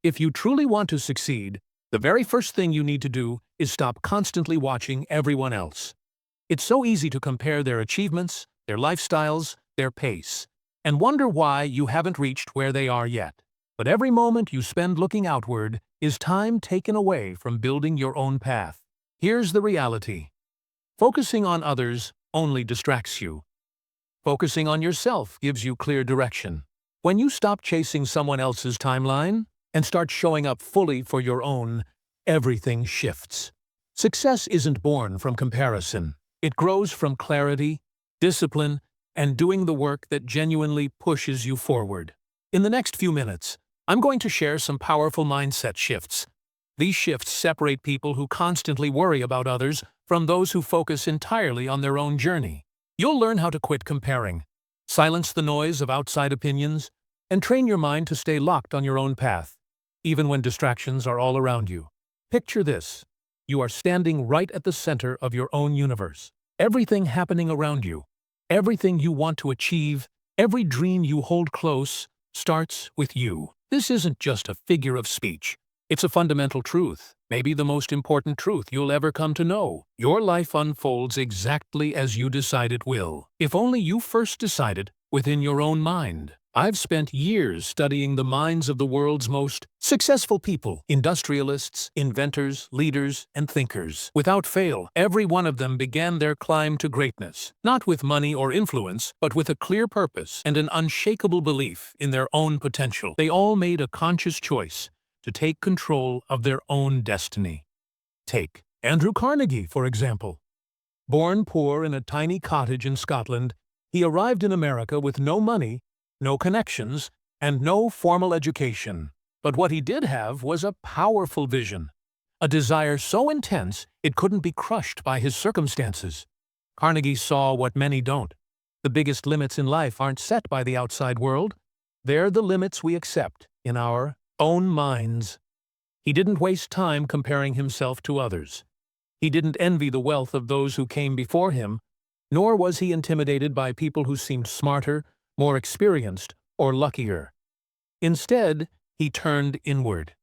If you truly want to succeed, the very first thing you need to do is stop constantly watching everyone else. It's so easy to compare their achievements, their lifestyles, their pace, and wonder why you haven't reached where they are yet. But every moment you spend looking outward is time taken away from building your own path. Here's the reality. Focusing on others only distracts you. Focusing on yourself gives you clear direction. When you stop chasing someone else's timeline and start showing up fully for your own, everything shifts. Success isn't born from comparison. It grows from clarity, discipline, and doing the work that genuinely pushes you forward. In the next few minutes, I'm going to share some powerful mindset shifts. These shifts separate people who constantly worry about others from those who focus entirely on their own journey. You'll learn how to quit comparing, silence the noise of outside opinions, and train your mind to stay locked on your own path, even when distractions are all around you. Picture this. You are standing right at the center of your own universe. Everything happening around you, everything you want to achieve, every dream you hold close, starts with you. This isn't just a figure of speech. It's a fundamental truth, maybe the most important truth you'll ever come to know. Your life unfolds exactly as you decide it will. If only you first decided within your own mind. I've spent years studying the minds of the world's most successful people, industrialists, inventors, leaders, and thinkers. Without fail, every one of them began their climb to greatness, not with money or influence, but with a clear purpose and an unshakable belief in their own potential. They all made a conscious choice to take control of their own destiny. Take Andrew Carnegie, for example. Born poor in a tiny cottage in Scotland, he arrived in America with no money, no connections, and no formal education. But what he did have was a powerful vision, a desire so intense it couldn't be crushed by his circumstances. Carnegie saw what many don't. The biggest limits in life aren't set by the outside world. They're the limits we accept in our own minds. He didn't waste time comparing himself to others. He didn't envy the wealth of those who came before him, nor was he intimidated by people who seemed smarter, more experienced, or luckier. Instead, he turned inward.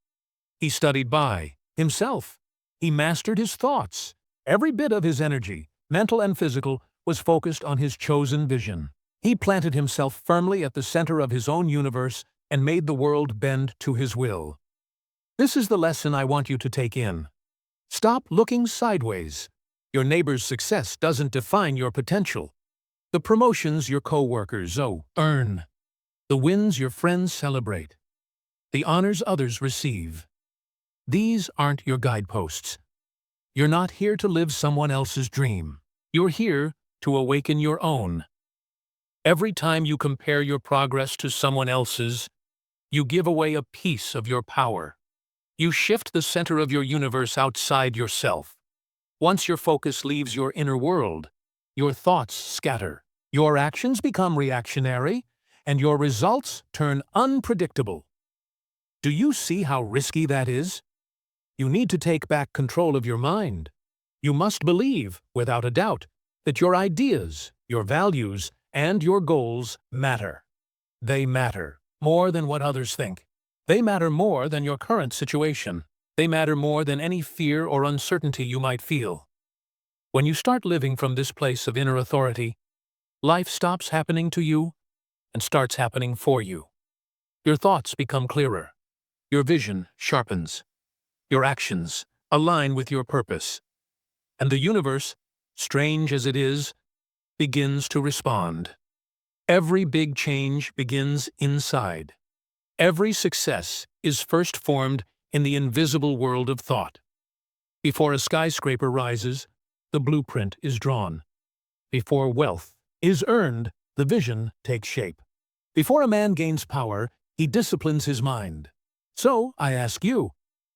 He studied by himself. He mastered his thoughts. Every bit of his energy, mental and physical, was focused on his chosen vision. He planted himself firmly at the center of his own universe and made the world bend to his will. This is the lesson I want you to take in. Stop looking sideways. Your neighbor's success doesn't define your potential. The promotions your co-workers earn, the wins your friends celebrate, the honors others receive. These aren't your guideposts. You're not here to live someone else's dream. You're here to awaken your own. Every time you compare your progress to someone else's, you give away a piece of your power. You shift the center of your universe outside yourself. Once your focus leaves your inner world, your thoughts scatter. Your actions become reactionary, and your results turn unpredictable. Do you see how risky that is? You need to take back control of your mind. You must believe, without a doubt, that your ideas, your values, and your goals matter. They matter more than what others think. They matter more than your current situation. They matter more than any fear or uncertainty you might feel. When you start living from this place of inner authority, life stops happening to you and starts happening for you. Your thoughts become clearer. Your vision sharpens. Your actions align with your purpose. And the universe, strange as it is, begins to respond. Every big change begins inside. Every success is first formed in the invisible world of thought. Before a skyscraper rises, the blueprint is drawn. Before wealth is earned, the vision takes shape. Before a man gains power, he disciplines his mind. So, I ask you,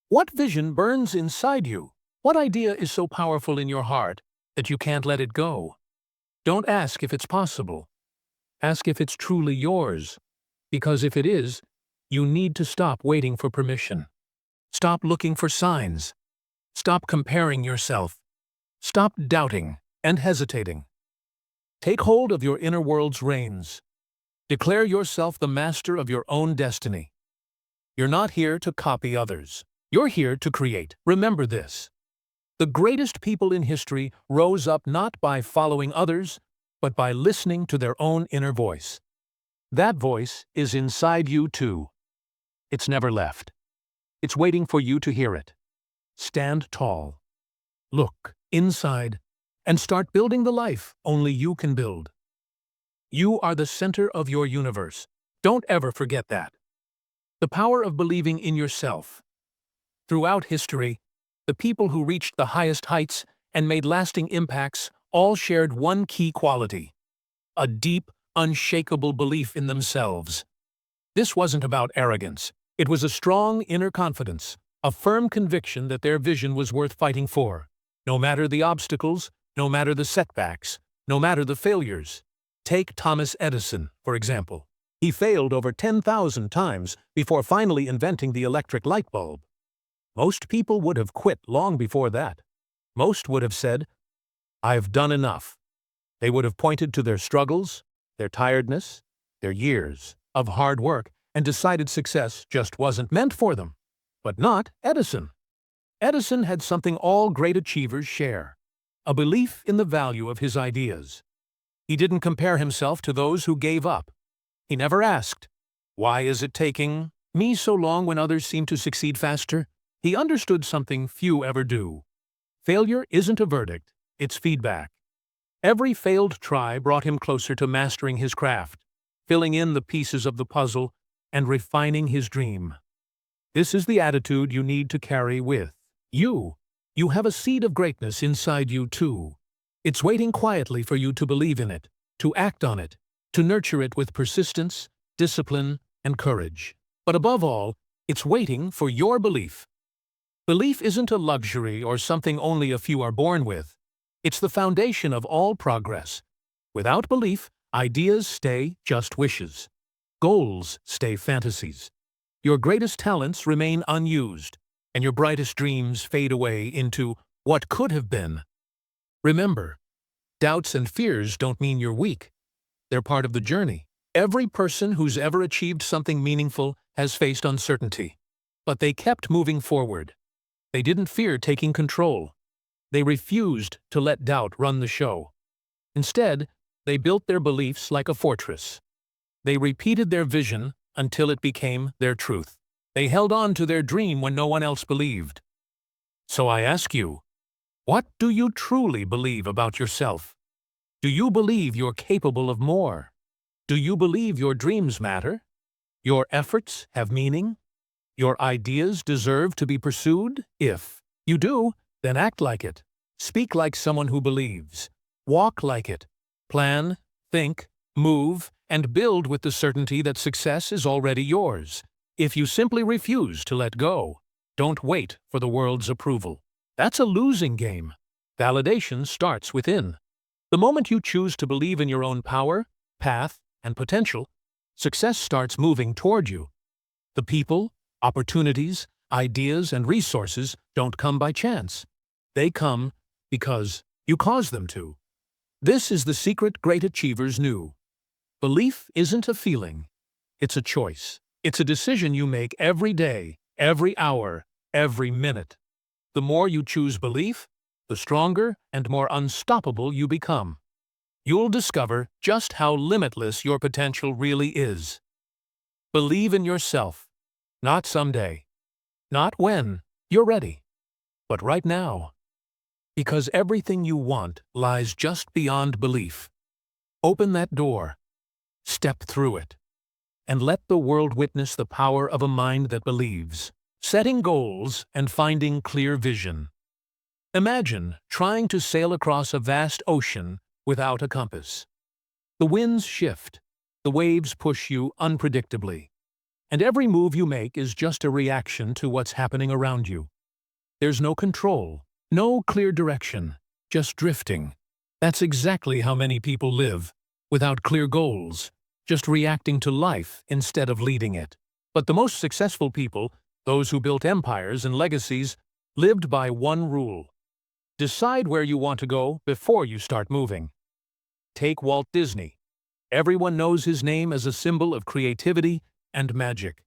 what vision burns inside you? What idea is so powerful in your heart that you can't let it go? Don't ask if it's possible. Ask if it's truly yours. Because if it is, you need to stop waiting for permission. Stop looking for signs. Stop comparing yourself. Stop doubting and hesitating. Take hold of your inner world's reins. Declare yourself the master of your own destiny. You're not here to copy others. You're here to create. Remember this. The greatest people in history rose up not by following others, but by listening to their own inner voice. That voice is inside you too. It's never left. It's waiting for you to hear it. Stand tall. Look inside and start building the life only you can build. You are the center of your universe. Don't ever forget that. The power of believing in yourself. Throughout history, the people who reached the highest heights and made lasting impacts all shared one key quality: a deep, unshakable belief in themselves. This wasn't about arrogance. It was a strong inner confidence, a firm conviction that their vision was worth fighting for, no matter the obstacles, no matter the setbacks, no matter the failures. Take Thomas Edison, for example. He failed over 10,000 times before finally inventing the electric light bulb. Most people would have quit long before that. Most would have said, "I've done enough." They would have pointed to their struggles, their tiredness, their years of hard work, and decided success just wasn't meant for them. But not Edison. Edison had something all great achievers share: a belief in the value of his ideas. He didn't compare himself to those who gave up. He never asked, "Why is it taking me so long when others seem to succeed faster?" He understood something few ever do. Failure isn't a verdict, it's feedback. Every failed try brought him closer to mastering his craft, filling in the pieces of the puzzle, and refining his dream. This is the attitude you need to carry with you. You have a seed of greatness inside you too. It's waiting quietly for you to believe in it, to act on it, to nurture it with persistence, discipline, and courage. But above all, it's waiting for your belief. Belief isn't a luxury or something only a few are born with. It's the foundation of all progress. Without belief, ideas stay just wishes. Goals stay fantasies. Your greatest talents remain unused, and your brightest dreams fade away into what could have been. Remember, doubts and fears don't mean you're weak. They're part of the journey. Every person who's ever achieved something meaningful has faced uncertainty, but they kept moving forward. They didn't fear taking control. They refused to let doubt run the show. Instead, they built their beliefs like a fortress. They repeated their vision until it became their truth. They held on to their dream when no one else believed. So I ask you, what do you truly believe about yourself? Do you believe you're capable of more? Do you believe your dreams matter? Your efforts have meaning? Your ideas deserve to be pursued? If you do, then act like it. Speak like someone who believes. Walk like it. Plan, think, move, and build with the certainty that success is already yours. If you simply refuse to let go, don't wait for the world's approval. That's a losing game. Validation starts within. The moment you choose to believe in your own power, path, and potential, success starts moving toward you. The people, opportunities, ideas, and resources don't come by chance. They come because you cause them to. This is the secret great achievers knew. Belief isn't a feeling. It's a choice. It's a decision you make every day, every hour, every minute. The more you choose belief, the stronger and more unstoppable you become. You'll discover just how limitless your potential really is. Believe in yourself. Not someday. Not when you're ready. But right now. Because everything you want lies just beyond belief. Open that door. Step through it. And let the world witness the power of a mind that believes. Setting goals and finding clear vision. Imagine trying to sail across a vast ocean without a compass. The winds shift. The waves push you unpredictably. And every move you make is just a reaction to what's happening around you. There's no control, no clear direction, just drifting. That's exactly how many people live, without clear goals, just reacting to life instead of leading it. But the most successful people, those who built empires and legacies, lived by one rule. Decide where you want to go before you start moving. Take Walt Disney. Everyone knows his name as a symbol of creativity and magic.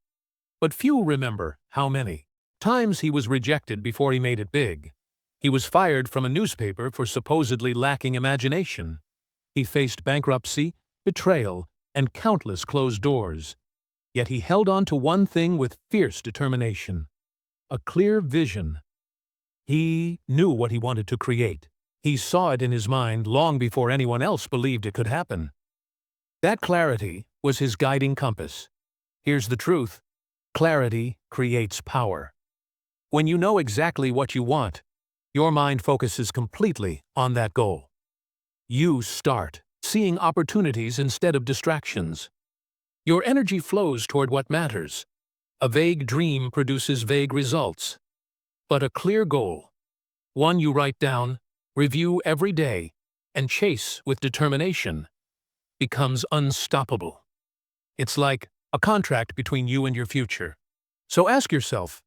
But few remember how many times he was rejected before he made it big. He was fired from a newspaper for supposedly lacking imagination. He faced bankruptcy, betrayal, and countless closed doors. Yet he held on to one thing with fierce determination: a clear vision. He knew what he wanted to create. He saw it in his mind long before anyone else believed it could happen. That clarity was his guiding compass. Here's the truth: clarity creates power. When you know exactly what you want, your mind focuses completely on that goal. You start seeing opportunities instead of distractions. Your energy flows toward what matters. A vague dream produces vague results. But a clear goal, one you write down, review every day, and chase with determination, becomes unstoppable. It's like a contract between you and your future. So ask yourself,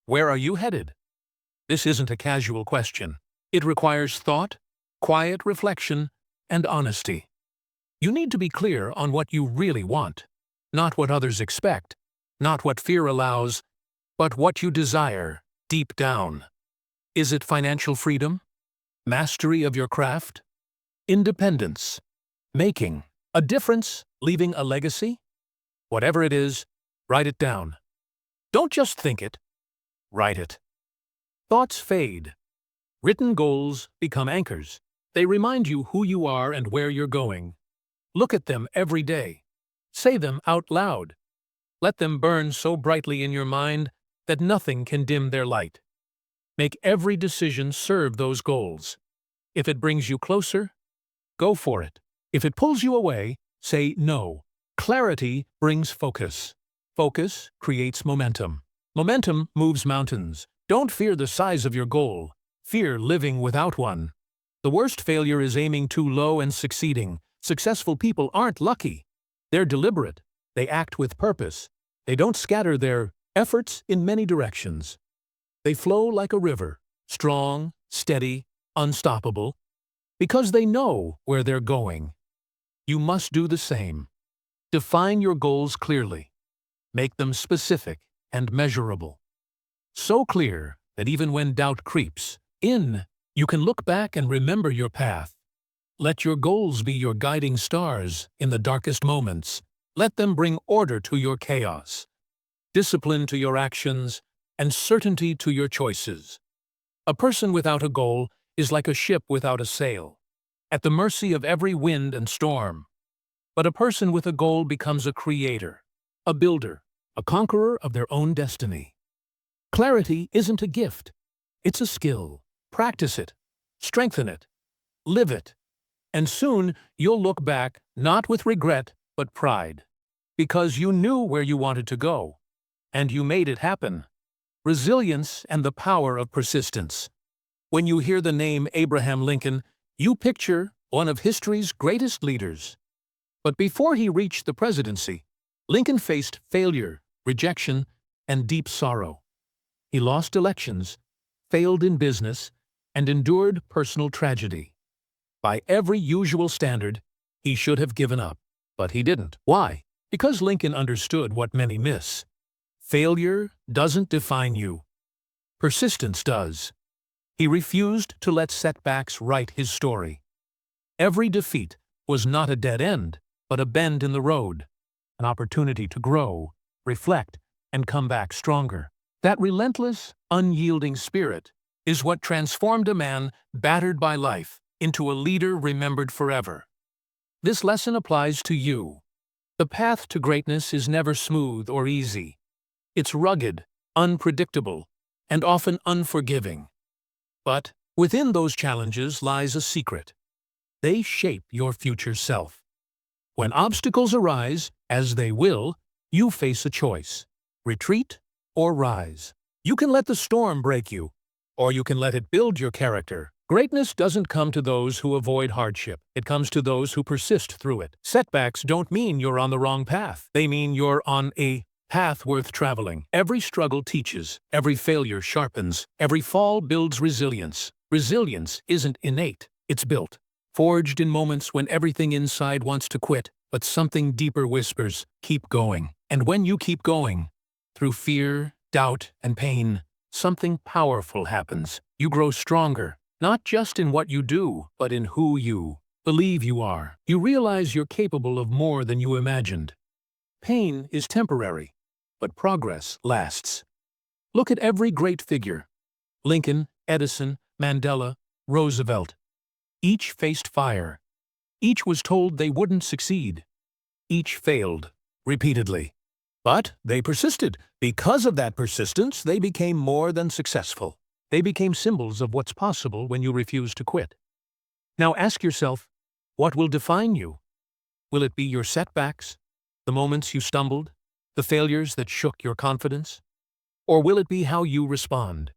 where are you headed? This isn't a casual question. It requires thought, quiet reflection, and honesty. You need to be clear on what you really want, not what others expect, not what fear allows, but what you desire deep down. Is it financial freedom? Mastery of your craft? Independence? Making a difference? Leaving a legacy? Whatever it is, write it down. Don't just think it, write it. Thoughts fade. Written goals become anchors. They remind you who you are and where you're going. Look at them every day. Say them out loud. Let them burn so brightly in your mind that nothing can dim their light. Make every decision serve those goals. If it brings you closer, go for it. If it pulls you away, say no. Clarity brings focus. Focus creates momentum. Momentum moves mountains. Don't fear the size of your goal. Fear living without one. The worst failure is aiming too low and succeeding. Successful people aren't lucky. They're deliberate. They act with purpose. They don't scatter their efforts in many directions. They flow like a river, strong, steady, unstoppable, because they know where they're going. You must do the same. Define your goals clearly. Make them specific and measurable. So clear that even when doubt creeps in, you can look back and remember your path. Let your goals be your guiding stars in the darkest moments. Let them bring order to your chaos, discipline to your actions, and certainty to your choices. A person without a goal is like a ship without a sail, at the mercy of every wind and storm. But a person with a goal becomes a creator, a builder, a conqueror of their own destiny. Clarity isn't a gift. It's a skill. Practice it. Strengthen it. Live it. And soon you'll look back, not with regret, but pride. Because you knew where you wanted to go. And you made it happen. Resilience and the power of persistence. When you hear the name Abraham Lincoln, you picture one of history's greatest leaders. But before he reached the presidency, Lincoln faced failure, rejection, and deep sorrow. He lost elections, failed in business, and endured personal tragedy. By every usual standard, he should have given up, but he didn't. Why? Because Lincoln understood what many miss. Failure doesn't define you. Persistence does. He refused to let setbacks write his story. Every defeat was not a dead end, but a bend in the road, an opportunity to grow, reflect, and come back stronger. That relentless, unyielding spirit is what transformed a man battered by life into a leader remembered forever. This lesson applies to you. The path to greatness is never smooth or easy. It's rugged, unpredictable, and often unforgiving. But within those challenges lies a secret. They shape your future self. When obstacles arise, as they will, you face a choice: retreat or rise. You can let the storm break you, or you can let it build your character. Greatness doesn't come to those who avoid hardship. It comes to those who persist through it. Setbacks don't mean you're on the wrong path. They mean you're on a path worth traveling. Every struggle teaches, every failure sharpens, every fall builds resilience. Resilience isn't innate, it's built. Forged in moments when everything inside wants to quit, but something deeper whispers, keep going. And when you keep going, Through fear, doubt, and pain, something powerful happens. You grow stronger, not just in what you do, but in who you believe you are. You realize you're capable of more than you imagined. Pain is temporary, but progress lasts. Look at every great figure: Lincoln, Edison, Mandela, Roosevelt. Each faced fire. Each was told they wouldn't succeed. Each failed, repeatedly. But they persisted. Because of that persistence, they became more than successful. They became symbols of what's possible when you refuse to quit. Now ask yourself, what will define you? Will it be your setbacks, the moments you stumbled, the failures that shook your confidence? Or will it be how you respond?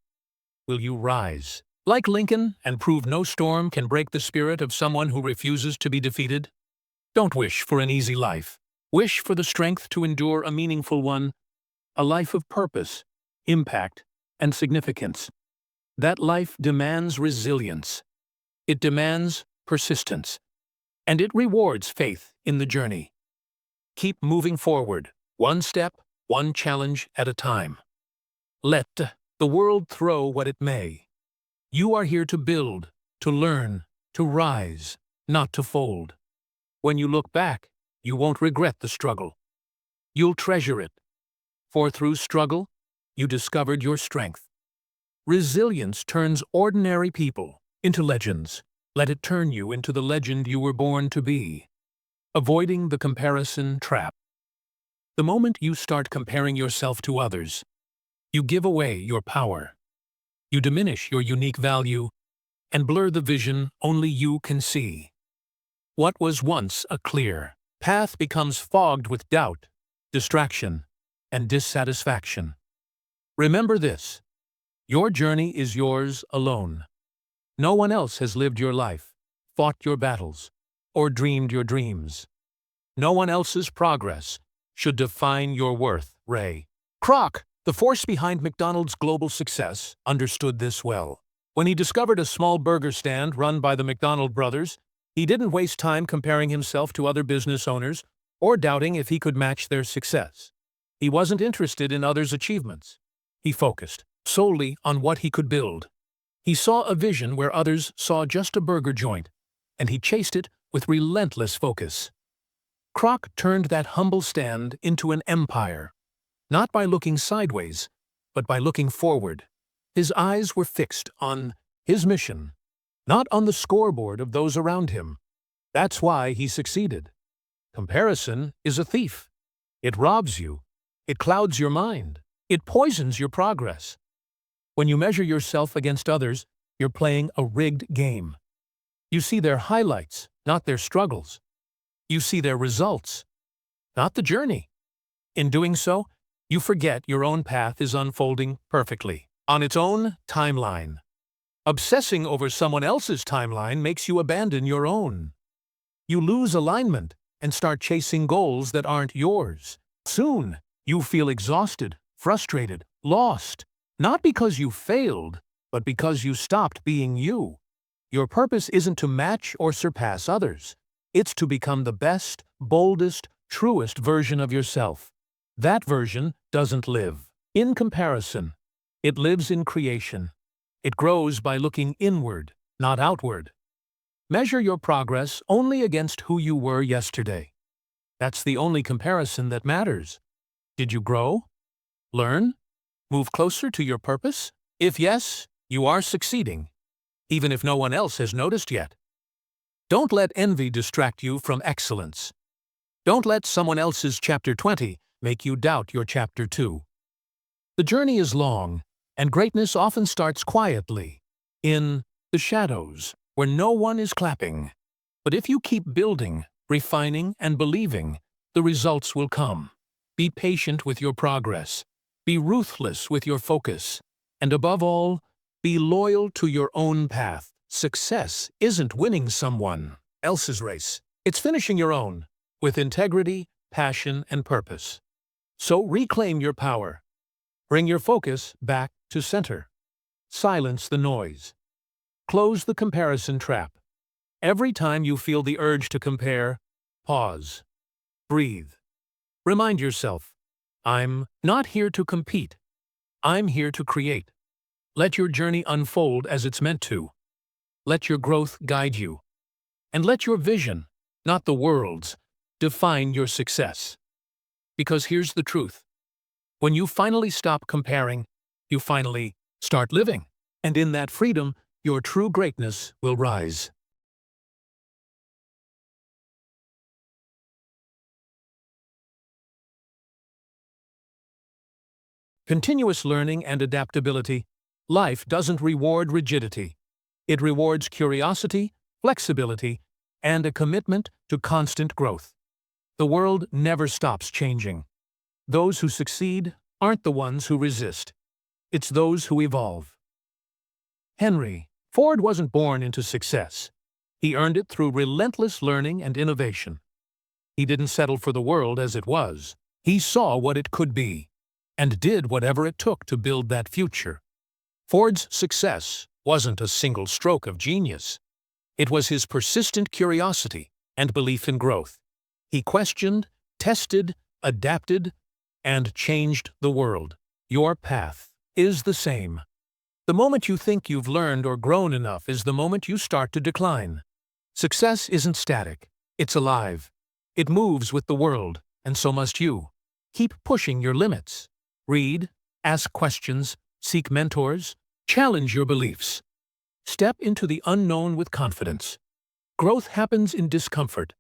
Will you rise, like Lincoln, and prove no storm can break the spirit of someone who refuses to be defeated? Don't wish for an easy life. Wish for the strength to endure a meaningful one, a life of purpose, impact, and significance. That life demands resilience. It demands persistence. And it rewards faith in the journey. Keep moving forward, one step, one challenge at a time. Let the world throw what it may. You are here to build, to learn, to rise, not to fold. When you look back, you won't regret the struggle. You'll treasure it. For through struggle, you discovered your strength. Resilience turns ordinary people into legends. Let it turn you into the legend you were born to be. Avoiding the comparison trap. The moment you start comparing yourself to others, you give away your power. You diminish your unique value and blur the vision only you can see. What was once a clear path becomes fogged with doubt, distraction, and dissatisfaction. Remember this: your journey is yours alone. No one else has lived your life, fought your battles, or dreamed your dreams. No one else's progress should define your worth. Ray Kroc, the force behind McDonald's global success, understood this well. When he discovered a small burger stand run by the McDonald brothers, he didn't waste time comparing himself to other business owners or doubting if he could match their success. He wasn't interested in others' achievements. He focused solely on what he could build. He saw a vision where others saw just a burger joint, and he chased it with relentless focus. Kroc turned that humble stand into an empire, not by looking sideways, but by looking forward. His eyes were fixed on his mission, not on the scoreboard of those around him. That's why he succeeded. Comparison is a thief. It robs you. It clouds your mind. It poisons your progress. When you measure yourself against others, you're playing a rigged game. You see their highlights, not their struggles. You see their results, not the journey. In doing so, you forget your own path is unfolding perfectly, on its own timeline. Obsessing over someone else's timeline makes you abandon your own. You lose alignment and start chasing goals that aren't yours. Soon, you feel exhausted, frustrated, lost, not because you failed, but because you stopped being you. Your purpose isn't to match or surpass others. It's to become the best, boldest, truest version of yourself. That version doesn't live in comparison. It lives in creation. It grows by looking inward, not outward. Measure your progress only against who you were yesterday. That's the only comparison that matters. Did you grow? Learn? Move closer to your purpose? If yes, you are succeeding, even if no one else has noticed yet. Don't let envy distract you from excellence. Don't let someone else's Chapter 20 make you doubt your Chapter 2. The journey is long, and greatness often starts quietly, in the shadows, where no one is clapping. But if you keep building, refining, and believing, the results will come. Be patient with your progress. Be ruthless with your focus. And above all, be loyal to your own path. Success isn't winning someone else's race. It's finishing your own, with integrity, passion, and purpose. So reclaim your power. Bring your focus back to center. Silence the noise. Close the comparison trap. Every time you feel the urge to compare, pause. Breathe. Remind yourself, I'm not here to compete. I'm here to create. Let your journey unfold as it's meant to. Let your growth guide you. And let your vision, not the world's, define your success. Because here's the truth. When you finally stop comparing, you finally start living. And in that freedom, your true greatness will rise. Continuous learning and adaptability. Life doesn't reward rigidity. It rewards curiosity, flexibility, and a commitment to constant growth. The world never stops changing. Those who succeed aren't the ones who resist. It's those who evolve. Henry Ford wasn't born into success. He earned it through relentless learning and innovation. He didn't settle for the world as it was. He saw what it could be, and did whatever it took to build that future. Ford's success wasn't a single stroke of genius. It was his persistent curiosity and belief in growth. He questioned, tested, adapted, and changed the world. Your path is the same. The moment you think you've learned or grown enough is the moment you start to decline. Success isn't static. It's alive. It moves with the world, and so must you. Keep pushing your limits. Read, ask questions, seek mentors, challenge your beliefs. Step into the unknown with confidence. Growth happens in discomfort.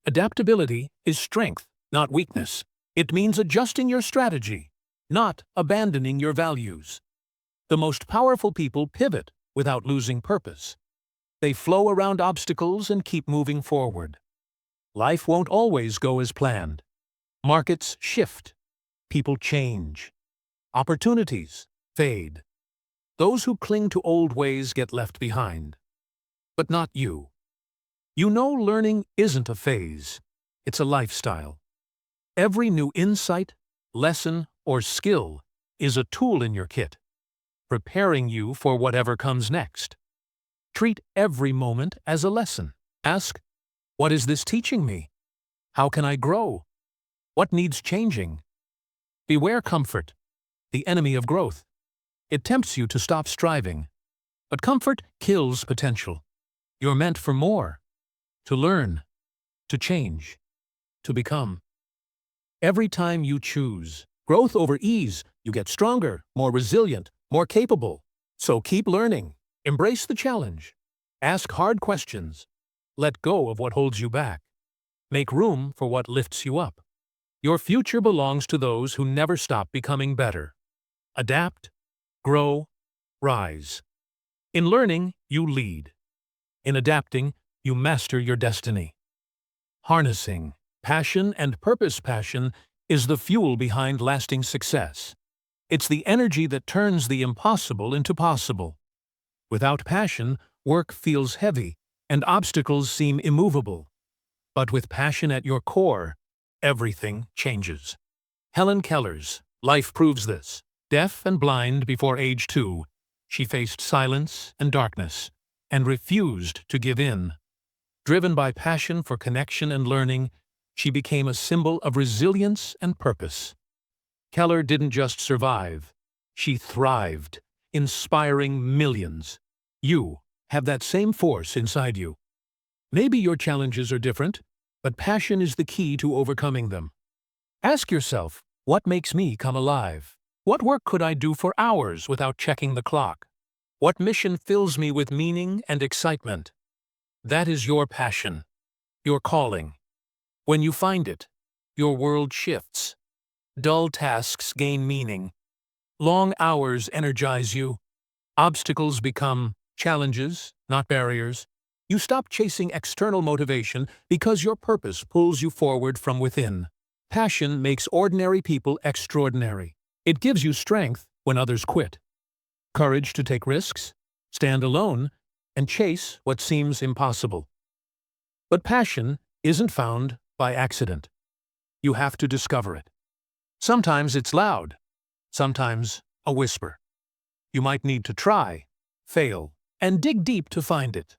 Adaptability is strength, not weakness. It means adjusting your strategy, not abandoning your values. The most powerful people pivot without losing purpose. They flow around obstacles and keep moving forward. Life won't always go as planned. Markets shift. People change. Opportunities fade. Those who cling to old ways get left behind. But not you. You know learning isn't a phase. It's a lifestyle. Every new insight, lesson, or skill is a tool in your kit, preparing you for whatever comes next. Treat every moment as a lesson. Ask, what is this teaching me? How can I grow? What needs changing? Beware comfort, the enemy of growth. It tempts you to stop striving. But comfort kills potential. You're meant for more. To learn, to change, to become. Every time you choose growth over ease, you get stronger, more resilient, more capable. So keep learning. Embrace the challenge. Ask hard questions. Let go of what holds you back. Make room for what lifts you up. Your future belongs to those who never stop becoming better. Adapt, grow, rise. In learning, you lead. In adapting, you master your destiny. Harnessing passion and purpose. Passion is the fuel behind lasting success. It's the energy that turns the impossible into possible. Without passion, work feels heavy and obstacles seem immovable. But with passion at your core, everything changes. Helen Keller's life proves this. Deaf and blind before age 2, she faced silence and darkness and refused to give in. Driven by passion for connection and learning, she became a symbol of resilience and purpose. Keller didn't just survive, she thrived, inspiring millions. You have that same force inside you. Maybe your challenges are different, but passion is the key to overcoming them. Ask yourself, what makes me come alive? What work could I do for hours without checking the clock? What mission fills me with meaning and excitement? That is your passion, your calling. When you find it, your world shifts. Dull tasks gain meaning. Long hours energize you. Obstacles become challenges, not barriers. You stop chasing external motivation because your purpose pulls you forward from within. Passion makes ordinary people extraordinary. It gives you strength when others quit. Courage to take risks, stand alone, and chase what seems impossible. But passion isn't found by accident. You have to discover it. Sometimes it's loud, sometimes a whisper. You might need to try, fail, and dig deep to find it.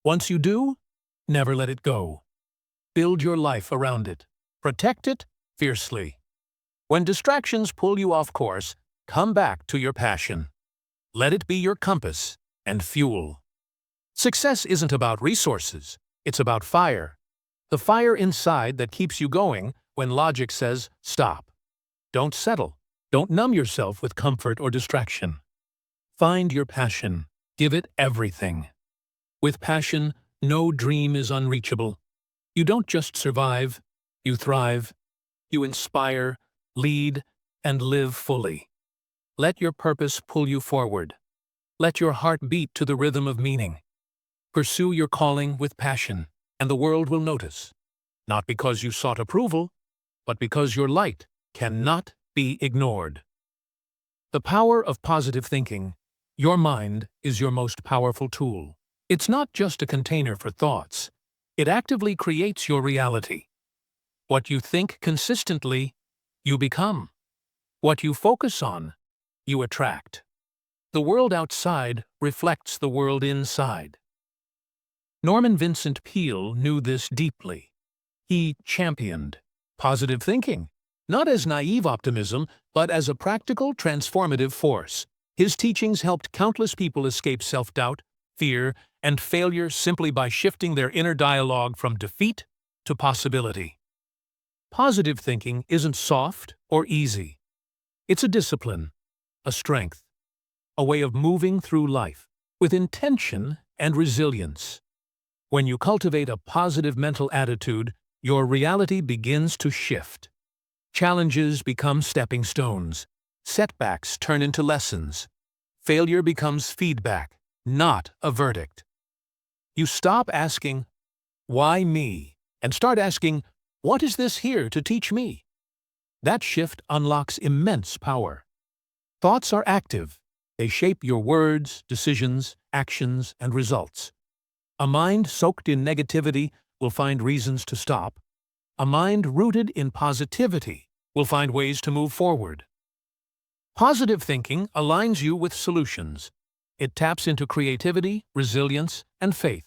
Once you do, never let it go. Build your life around it. Protect it fiercely. When distractions pull you off course, come back to your passion. Let it be your compass and fuel. Success isn't about resources, it's about fire. The fire inside that keeps you going when logic says stop. Don't settle. Don't numb yourself with comfort or distraction. Find your passion. Give it everything. With passion, no dream is unreachable. You don't just survive, you thrive. You inspire, lead, and live fully. Let your purpose pull you forward. Let your heart beat to the rhythm of meaning. Pursue your calling with passion, and the world will notice. Not because you sought approval, but because your light cannot be ignored. The power of positive thinking. Your mind is your most powerful tool. It's not just a container for thoughts. It actively creates your reality. What you think consistently, you become. What you focus on, you attract. The world outside reflects the world inside. Norman Vincent Peale knew this deeply. He championed positive thinking, not as naive optimism, but as a practical, transformative force. His teachings helped countless people escape self-doubt, fear, and failure simply by shifting their inner dialogue from defeat to possibility. Positive thinking isn't soft or easy. It's a discipline, a strength, a way of moving through life with intention and resilience. When you cultivate a positive mental attitude, your reality begins to shift. Challenges become stepping stones. Setbacks turn into lessons. Failure becomes feedback, not a verdict. You stop asking, "Why me?" and start asking, "What is this here to teach me?" That shift unlocks immense power. Thoughts are active. They shape your words, decisions, actions, and results. A mind soaked in negativity will find reasons to stop. A mind rooted in positivity will find ways to move forward. Positive thinking aligns you with solutions. It taps into creativity, resilience, and faith.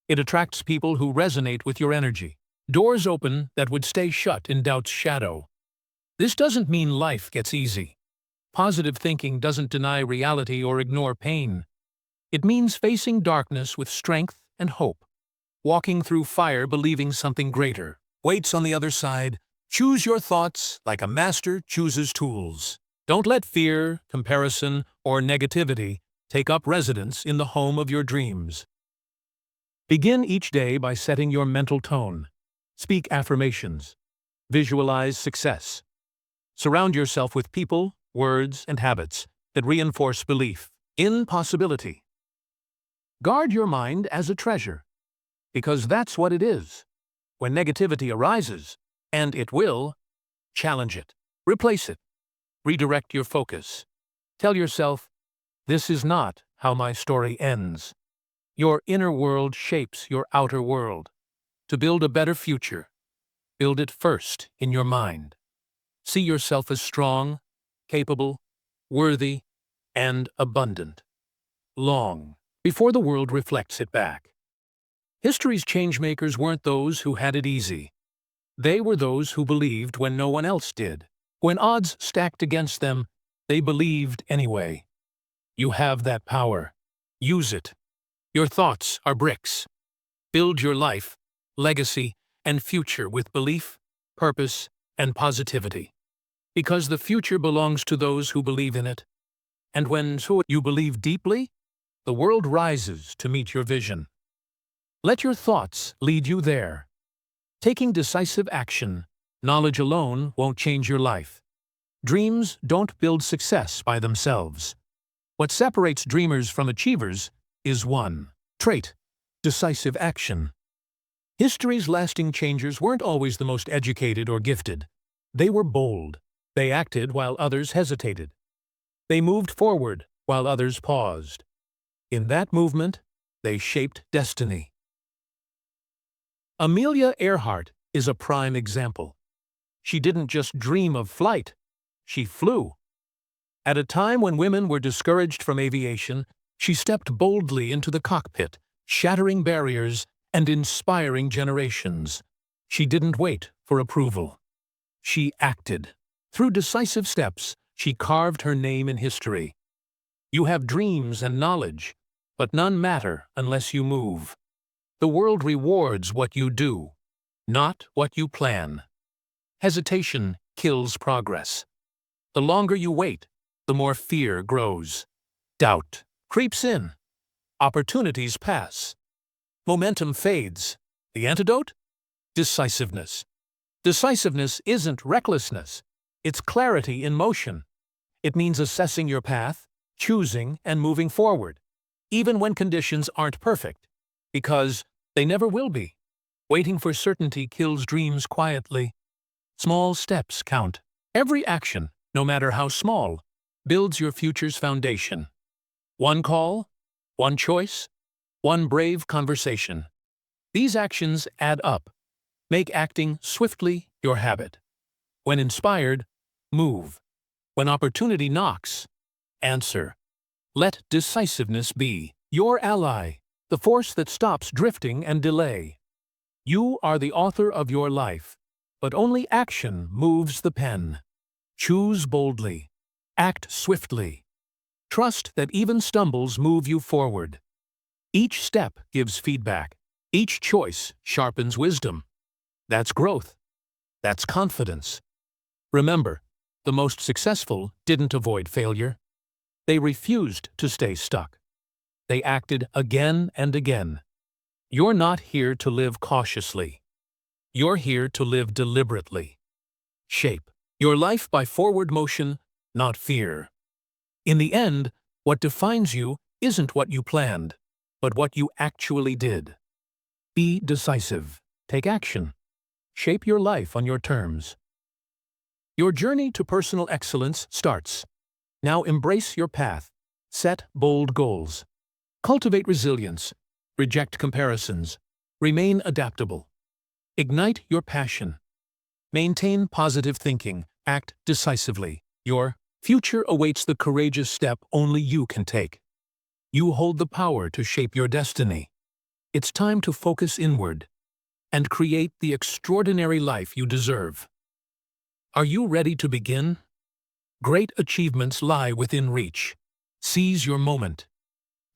It attracts people who resonate with your energy. Doors open that would stay shut in doubt's shadow. This doesn't mean life gets easy. Positive thinking doesn't deny reality or ignore pain. It means facing darkness with strength and hope. Walking through fire believing something greater waits on the other side. Choose your thoughts like a master chooses tools. Don't let fear, comparison, or negativity take up residence in the home of your dreams. Begin each day by setting your mental tone. Speak affirmations. Visualize success. Surround yourself with people, words, and habits that reinforce belief in possibility. Guard your mind as a treasure, because that's what it is. When negativity arises, and it will, challenge it. Replace it. Redirect your focus. Tell yourself, "This is not how my story ends." Your inner world shapes your outer world. To build a better future, build it first in your mind. See yourself as strong, capable, worthy, and abundant. Long before the world reflects it back. History's changemakers weren't those who had it easy. They were those who believed when no one else did. When odds stacked against them, they believed anyway. You have that power. Use it. Your thoughts are bricks. Build your life, legacy, and future with belief, purpose, and positivity. Because the future belongs to those who believe in it. And when you believe deeply, the world rises to meet your vision. Let your thoughts lead you there. Taking decisive action, knowledge alone won't change your life. Dreams don't build success by themselves. What separates dreamers from achievers is one trait: decisive action. History's lasting changers weren't always the most educated or gifted. They were bold. They acted while others hesitated. They moved forward while others paused. In that movement, they shaped destiny. Amelia Earhart is a prime example. She didn't just dream of flight, she flew. At a time when women were discouraged from aviation, she stepped boldly into the cockpit, shattering barriers and inspiring generations. She didn't wait for approval. She acted. Through decisive steps, she carved her name in history. You have dreams and knowledge, but none matter unless you move. The world rewards what you do, not what you plan. Hesitation kills progress. The longer you wait, the more fear grows. Doubt creeps in. Opportunities pass. Momentum fades. The antidote? Decisiveness. Decisiveness isn't recklessness. It's clarity in motion. It means assessing your path, choosing, and moving forward, even when conditions aren't perfect, because they never will be. Waiting for certainty kills dreams quietly. Small steps count. Every action, no matter how small, builds your future's foundation. One call, one choice, one brave conversation. These actions add up. Make acting swiftly your habit. When inspired, move. When opportunity knocks, answer. Let decisiveness be your ally, the force that stops drifting and delay. You are the author of your life, but only action moves the pen. Choose boldly. Act swiftly. Trust that even stumbles move you forward. Each step gives feedback. Each choice sharpens wisdom. That's growth. That's confidence. Remember, the most successful didn't avoid failure. They refused to stay stuck. They acted again and again. You're not here to live cautiously. You're here to live deliberately. Shape your life by forward motion, not fear. In the end, what defines you isn't what you planned, but what you actually did. Be decisive. Take action. Shape your life on your terms. Your journey to personal excellence starts. Now embrace your path. Set bold goals. Cultivate resilience. Reject comparisons. Remain adaptable. Ignite your passion. Maintain positive thinking. Act decisively. Your future awaits the courageous step only you can take. You hold the power to shape your destiny. It's time to focus inward and create the extraordinary life you deserve. Are you ready to begin? Great achievements lie within reach. Seize your moment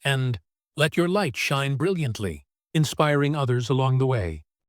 and let your light shine brilliantly, inspiring others along the way.